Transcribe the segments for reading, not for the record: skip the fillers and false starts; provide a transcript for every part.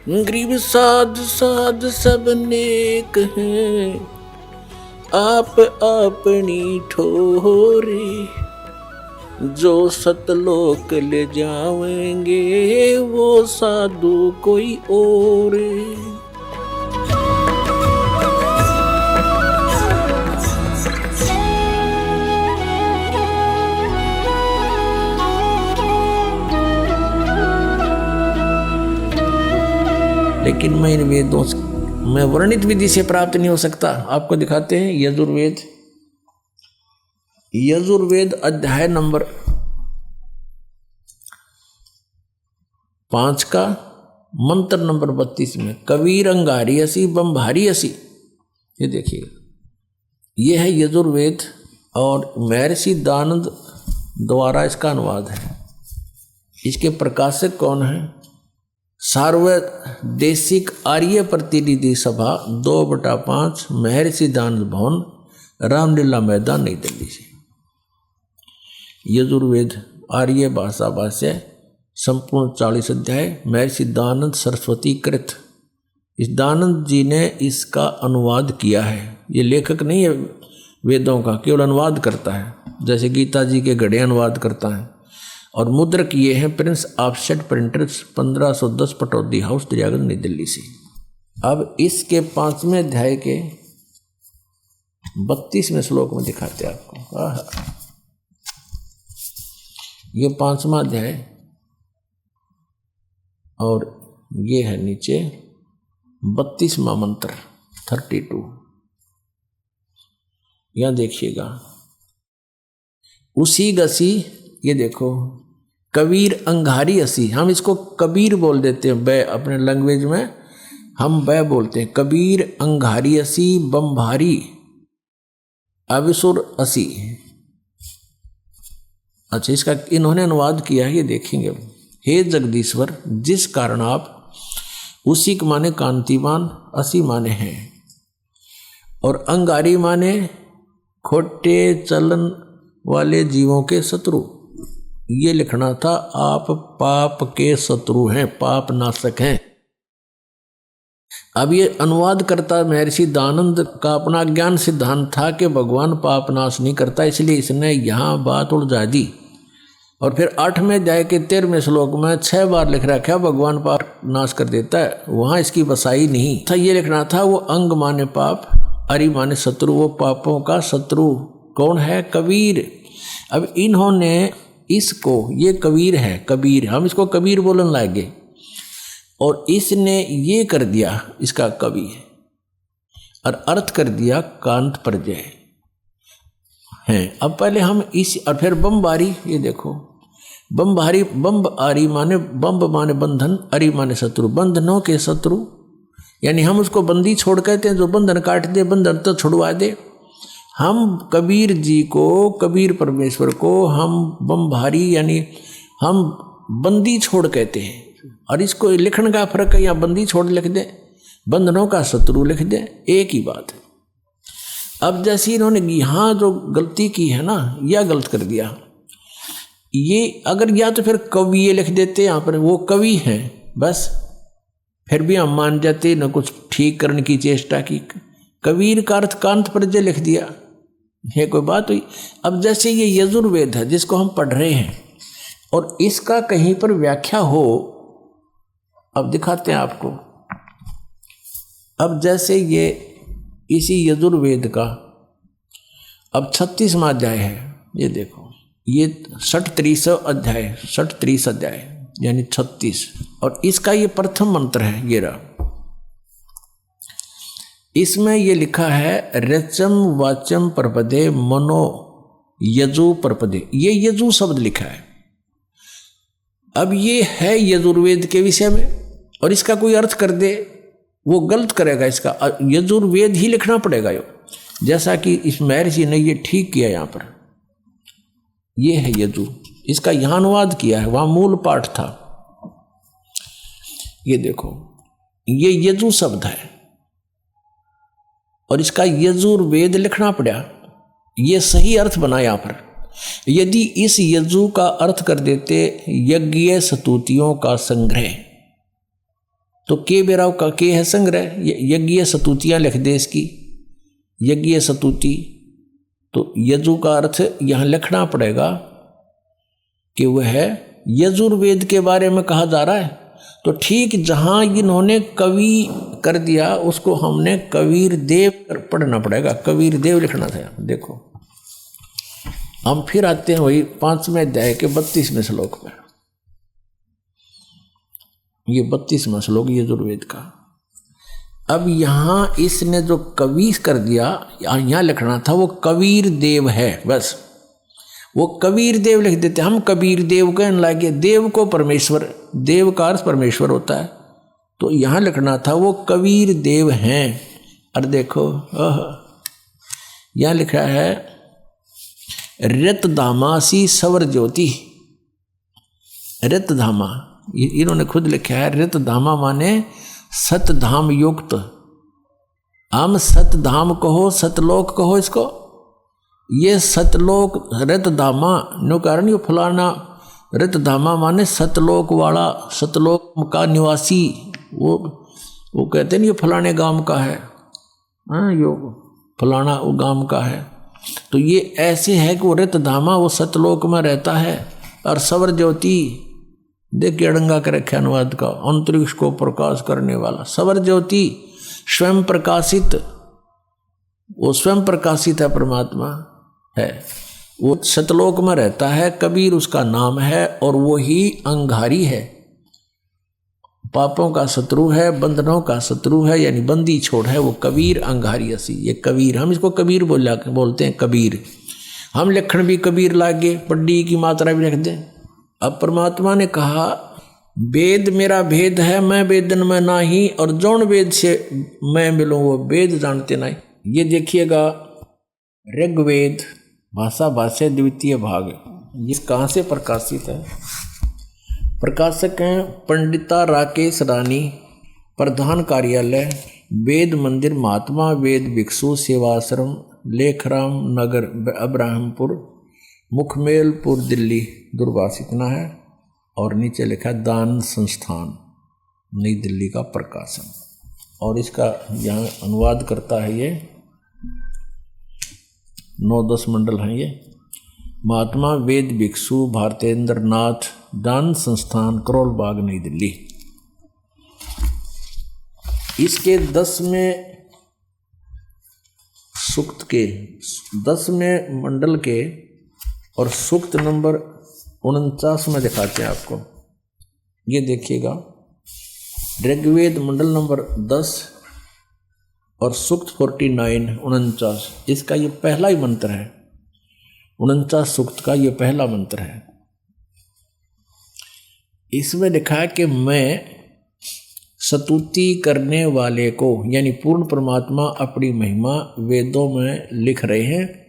गरीब साध साध सब नेक हैं, आप अपनी ठोरे, जो सतलोक ले जाएंगे वो साधु कोई और। लेकिन मैं इन वेदों में वर्णित विधि से प्राप्त नहीं हो सकता। आपको दिखाते हैं यजुर्वेद, यजुर्वेद अध्याय नंबर 5 का मंत्र नंबर 32 में कबीर अंगारी असी बम भारी असी। ये देखिए, ये है यजुर्वेद और महर्षि दानंद द्वारा इसका अनुवाद है। इसके प्रकाशक कौन है? सार्वदेशिक आर्य प्रतिनिधि सभा 2/5 महर्षि दानंद भवन, रामलीला मैदान, नई दिल्ली से। यजुर्वेद आर्य भाषा भाष्य संपूर्ण 40 अध्याय, महर्षि दानंद सरस्वती कृत। इस दानंद जी ने इसका अनुवाद किया है। ये लेखक नहीं है वेदों का, केवल अनुवाद करता है, जैसे गीता जी के गढ़े अनुवाद करता है। और मुद्रक ये हैं Prince offset printers 1510 Pataudi house Daryaganj नई दिल्ली से। अब इसके 5वें अध्याय के 32वें श्लोक में दिखाते हैं आपको। ये 5वां अध्याय और ये है नीचे 32वां मंत्र 32। यहां देखिएगा, उसी गसी, ये देखो, कबीर अंगारी असी। हम इसको कबीर बोल देते हैं, बै अपने लैंग्वेज में हम बै बोलते हैं। कबीर अंगारी असी बम भारी अविसुर असी। अच्छा, इसका इन्होंने अनुवाद किया है, ये देखेंगे। हे जगदीश्वर, जिस कारण आप उसी के माने कांतिमान, असी माने हैं, और अंगारी माने खोटे चलन वाले जीवों के शत्रु। ये लिखना था, आप पाप के शत्रु हैं, पाप नाशक हैं। अब ये अनुवाद करता महर्षि दानंद का अपना ज्ञान सिद्धांत था कि भगवान पाप नाश नहीं करता, इसलिए इसने यहाँ बात उलझा दी। और फिर 8वें अध्याय के 13वें श्लोक में 6 बार लिख रखा भगवान पाप नाश कर देता है, वहां इसकी बसाई नहीं था। ये लिखना था, वो अंग माने पाप, अरि माने शत्रु, वो पापों का शत्रु कौन है? कबीर। अब इन्होंने इसको, ये कबीर है, कबीर, हम इसको कबीर बोलने लगे, और इसने ये कर दिया इसका कवि, और अर्थ कर दिया कांत प्रजय है। अब पहले हम इस, और फिर बमबारी, ये देखो, बम भारी, बम आरी माने, बम माने बंधन, अरि माने शत्रु, बंधनों के शत्रु, यानी हम उसको बंदी छोड़ कहते हैं, जो बंधन काट दे, बंधन तो छुड़वा दे। हम कबीर जी को, कबीर परमेश्वर को हम बम भारी यानी हम बंदी छोड़ कहते हैं। और इसको लिखने का फर्क है, या बंदी छोड़ लिख दे, बंधनों का शत्रु लिख दे, एक ही बात है। अब जैसे इन्होंने यहाँ जो गलती की है ना, यह गलत कर दिया। ये अगर या तो फिर कवि ये लिख देते, यहाँ पर वो कवि हैं बस, फिर भी हम मान जाते, न कुछ ठीक करने की चेष्टा की। कबीर का अर्थ कांत प्रजय लिख दिया, ये कोई बात हुई? अब जैसे ये यजुर्वेद है जिसको हम पढ़ रहे हैं, और इसका कहीं पर व्याख्या हो, अब दिखाते हैं आपको। अब जैसे ये इसी यजुर्वेद का अब 36वां अध्याय है, ये देखो, ये 33 अध्याय, 33 अध्याय यानी 36, और इसका ये प्रथम मंत्र है, ये रहा। इसमें ये लिखा है, रचम वाचम परपदे मनो यजु परपदे, ये यजु शब्द लिखा है। अब ये है यजुर्वेद के विषय में, और इसका कोई अर्थ कर दे वो गलत करेगा, इसका यजुर्वेद ही लिखना पड़ेगा यो, जैसा कि इस महर्षि ने ये ठीक किया। यहाँ पर ये है यजु, इसका यहाँ अनुवाद किया है, वहाँ मूल पाठ था। ये देखो, ये यजु शब्द है, और इसका यजुर्वेद लिखना पड़ा, ये सही अर्थ बना। यहाँ पर यदि इस यजु का अर्थ कर देते यज्ञ स्तुतियों का संग्रह, तो के बेराव का के है संग्रह, यज्ञ स्तुतियाँ लिख दे इसकी, यज्ञ स्तुति। तो यजु का अर्थ यहाँ लिखना पड़ेगा कि वह यजुर्वेद के बारे में कहा जा रहा है। तो ठीक जहाँ इन्होंने कवि कर दिया उसको हमने कबीर देव पढ़ना पड़ेगा, कबीर देव लिखना था। देखो हम फिर आते हैं वही 5वें अध्याय के 32वें श्लोक पर। ये 32वां श्लोक यजुर्वेद का। अब यहाँ इसने जो कवि कर दिया, यहाँ लिखना था वो कबीर देव है, बस वो कबीर देव लिख देते। हम कबीर देव कहने लगे, देव को परमेश्वर, देव का अर्थ परमेश्वर होता है, तो यहाँ लिखना था वो कबीर देव हैं। और देखो यहाँ लिखा है रतधामासी सवर ज्योति। रतधामा इन्होंने खुद लिखा है, रतधामा माने सतधाम युक्त। हम सतधाम कहो, सतलोक कहो इसको, ये सतलोक रतधामा नो कारण ये फलाना रतधामा माने सतलोक वाला, सतलोक का निवासी। वो कहते हैं ये फलाने गांव का है, हाँ यो फलाना वो गांव का है। तो ये ऐसे है कि वो रतधामा वो सतलोक में रहता है। और सवर ज्योति देखिए अड़ंगा कर रखे अनुवाद का, अंतरिक्ष को प्रकाश करने वाला। सवर ज्योति स्वयं प्रकाशित, वो स्वयं प्रकाशित है, परमात्मा है, वो सतलोक में रहता है। कबीर उसका नाम है और वो ही अंगारी है, पापों का शत्रु है, बंधनों का शत्रु है, यानी बंदी छोड़ है वो कबीर अंगारी असी। ये कबीर, हम इसको कबीर बोलते हैं कबीर। हम लक्षण भी कबीर लागे, पड्डी की मात्रा भी रख दें। अब परमात्मा ने कहा वेद मेरा भेद है, मैं वेदन में नाही, और जौन वेद से मैं मिलूँ वो वेद जानते नहीं। ये देखिएगा ऋग्वेद भाषा भाष्य द्वितीय भाग, ये कहाँ से प्रकाशित है? प्रकाशक हैं पंडिता राकेश रानी, प्रधान कार्यालय वेद मंदिर महात्मा वेद भिक्षु सेवाश्रम लेखराम नगर अब्राहमपुर मुखमेलपुर दिल्ली दूरभाष इतना है। और नीचे लिखा है दान संस्थान नई दिल्ली का प्रकाशन। और इसका यहाँ अनुवाद करता है ये 9-10 मंडल हैं ये। महात्मा वेद भिक्षु भारतेंद्र नाथ दान संस्थान करोल बाग नई दिल्ली। इसके 10वें सूक्त के 10वें मंडल के और सूक्त नंबर 49 में दिखाते हैं आपको। ये देखिएगा ऋग्वेद मंडल नंबर 10 और सूक्त 49 इसका ये पहला ही मंत्र है। 49 सूक्त का ये पहला मंत्र है। इसमें लिखा है कि मैं स्तुति करने वाले को, यानी पूर्ण परमात्मा अपनी महिमा वेदों में लिख रहे हैं।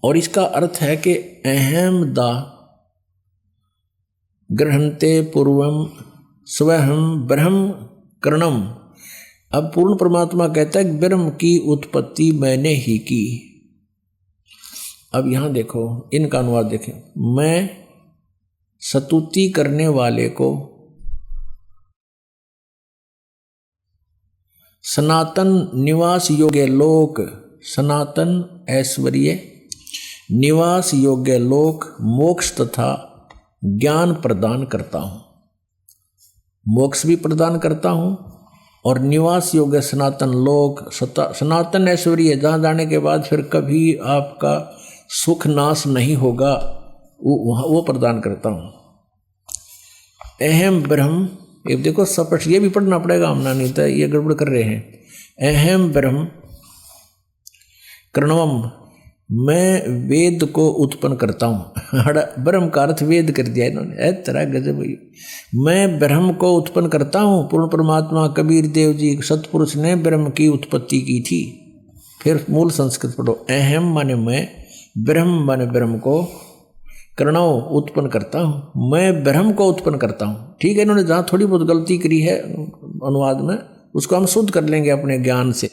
और इसका अर्थ है कि अहम दा ग्रहणते पूर्वम स्वहम ब्रह्म करणम। अब पूर्ण परमात्मा कहता है ब्रह्म की उत्पत्ति मैंने ही की। अब यहां देखो इनका अनुवाद देखें, मैं स्तुति करने वाले को सनातन निवास योग्य लोक, सनातन ऐश्वर्य निवास योग्य लोक मोक्ष तथा ज्ञान प्रदान करता हूँ। मोक्ष भी प्रदान करता हूँ और निवास योग्य सनातन लोक, सनातन ऐश्वर्य जहाँ जाने के बाद फिर कभी आपका सुख नाश नहीं होगा, वो प्रदान करता हूँ। अहम ब्रह्म, ये देखो स्पष्ट, ये भी पढ़ना पड़ेगा, हमने नहीं तो ये गड़बड़ कर रहे हैं। अहम ब्रह्म करणवम, मैं वेद को उत्पन्न करता हूँ। ब्रह्म का अर्थ वेद कर दिया इन्होंने, तरह गजब। मैं ब्रह्म को उत्पन्न करता हूँ। पूर्ण परमात्मा कबीर देव जी सतपुरुष ने ब्रह्म की उत्पत्ति की थी। फिर मूल संस्कृत पढ़ो, अहम माने मैं, ब्रह्म माने ब्रह्म को, करणव उत्पन्न करता हूँ, मैं ब्रह्म को उत्पन्न करता हूँ। ठीक है, इन्होंने जहाँ थोड़ी बहुत गलती करी है अनुवाद में उसको हम शुद्ध कर लेंगे अपने ज्ञान से।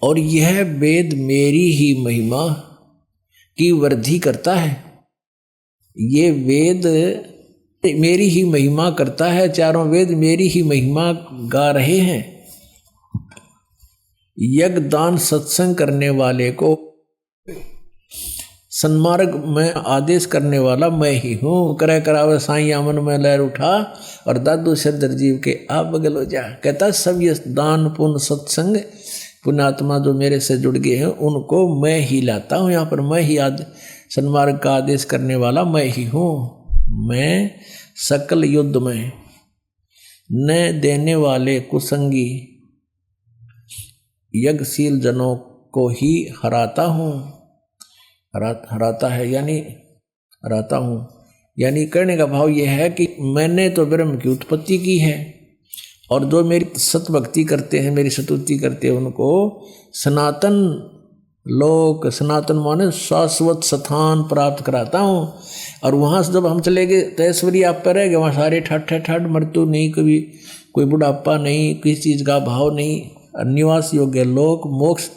और यह वेद मेरी ही महिमा की वृद्धि करता है। ये वेद मेरी ही महिमा करता है, चारों वेद मेरी ही महिमा गा रहे हैं। यज्ञ दान सत्संग करने वाले को सन्मार्ग में आदेश करने वाला मैं ही हूँ। करे करावे साईं आमन में लहर उठा और दादू सिरदर जीव के आप बगल हो जा। कहता सब ये दान पुण्य सत्संग पुण्यात्मा जो मेरे से जुड़ गए हैं उनको मैं ही लाता हूँ। यहाँ पर मैं ही सन्मार्ग का आदेश करने वाला मैं ही हूँ। मैं सकल युद्ध में न देने वाले कुसंगी यज्ञशील जनों को ही हराता हूँ। हराता है यानी हराता हूँ, यानी कहने का भाव यह है कि मैंने तो ब्रह्म की उत्पत्ति की है और जो मेरी सतभक्ति करते हैं, मेरी स्तुति करते हैं, उनको सनातन लोक, सनातन माने शाश्वत स्थान प्राप्त कराता हूँ। और वहाँ से जब हम चले गए तो ऐश्वर्य आप पर रहेगा, वहाँ सारे ठठ मृत्यु नहीं, कभी कोई बुढ़ापा नहीं, किसी चीज़ का भाव नहीं, निवास योग्य लोक मोक्ष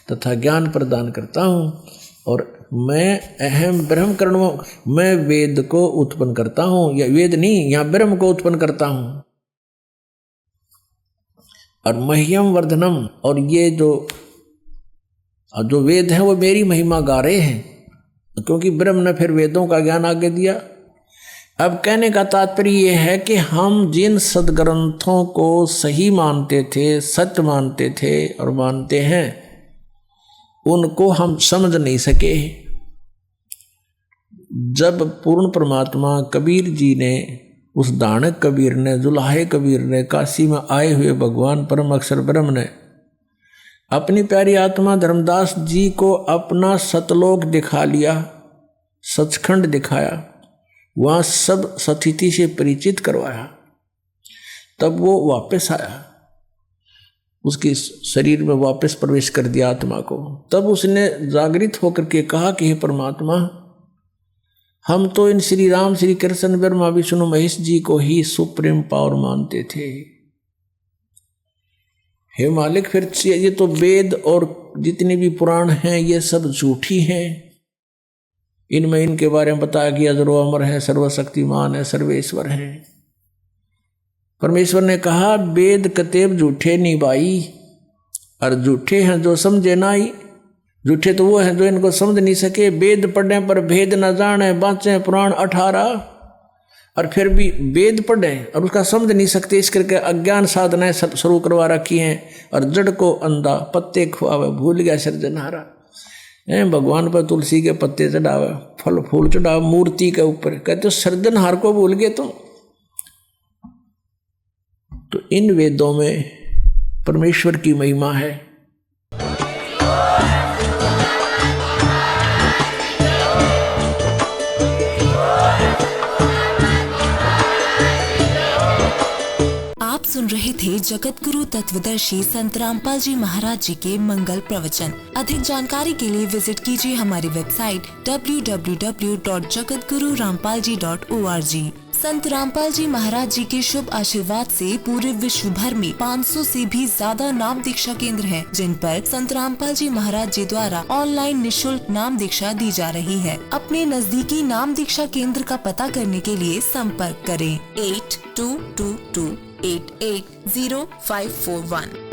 तथा ज्ञान प्रदान करता हूँ। और मैं अहम ब्रह्म करणों, मैं वेद को उत्पन्न करता हूँ, या वेद नहीं, यहाँ ब्रह्म को उत्पन्न करता हूँ। और मह्यम वर्धनम, और ये जो वेद हैं वो मेरी महिमा गा रहे हैं, क्योंकि ब्रह्म ने फिर वेदों का ज्ञान आगे दिया। अब कहने का तात्पर्य ये है कि हम जिन सदग्रंथों को सही मानते थे, सत्य मानते थे और मानते हैं, उनको हम समझ नहीं सके। जब पूर्ण परमात्मा कबीर जी ने, उस दानक कबीर ने, जुलाहे कबीर ने, काशी में आए हुए भगवान परम अक्षर ब्रह्म ने अपनी प्यारी आत्मा धर्मदास जी को अपना सतलोक दिखा लिया, सचखंड दिखाया, वहाँ सब सतिथि से परिचित करवाया, तब वो वापस आया, उसके शरीर में वापस प्रवेश कर दिया आत्मा को। तब उसने जागृत होकर के कहा कि हे परमात्मा, हम तो इन श्री राम, श्री कृष्ण, ब्रह्मा, विष्णु, महेश जी को ही सुप्रीम पावर मानते थे। हे मालिक, फिर ये तो वेद और जितने भी पुराण हैं ये सब झूठी हैं। इनमें इनके बारे में बताया गया जो अमर है, सर्वशक्तिमान है, सर्वेश्वर है। परमेश्वर ने कहा वेद कतेब झूठे नहीं भाई, और झूठे हैं जो समझे ना ही। झूठे तो वो हैं जो इनको समझ नहीं सके। वेद पढ़ने पर भेद न जाने, बाँचे पुराण 18, और फिर भी वेद पढ़े और उसका समझ नहीं सकते, इस करके अज्ञान साधनाएं शुरू करवा रखी हैं। और जड़ को अंधा पत्ते खुआवे, भूल गया सृजनहारा। भगवान पर तुलसी के पत्ते चढ़ावे, फल फूल चढ़ावे मूर्ति के ऊपर, कहते सृजनहार को भूल गए तुम। तो इन वेदों में परमेश्वर की महिमा है। आप सुन रहे थे जगत गुरु तत्वदर्शी संत रामपाल जी महाराज जी के मंगल प्रवचन। अधिक जानकारी के लिए विजिट कीजिए हमारी वेबसाइट www.jagatgururampalji.org। संत रामपाल जी महाराज जी के शुभ आशीर्वाद से पूरे विश्व भर में 500 से भी ज्यादा नाम दीक्षा केंद्र हैं, जिन पर संत रामपाल जी महाराज जी द्वारा ऑनलाइन निशुल्क नाम दीक्षा दी जा रही है। अपने नजदीकी नाम दीक्षा केंद्र का पता करने के लिए संपर्क करें 8222880541।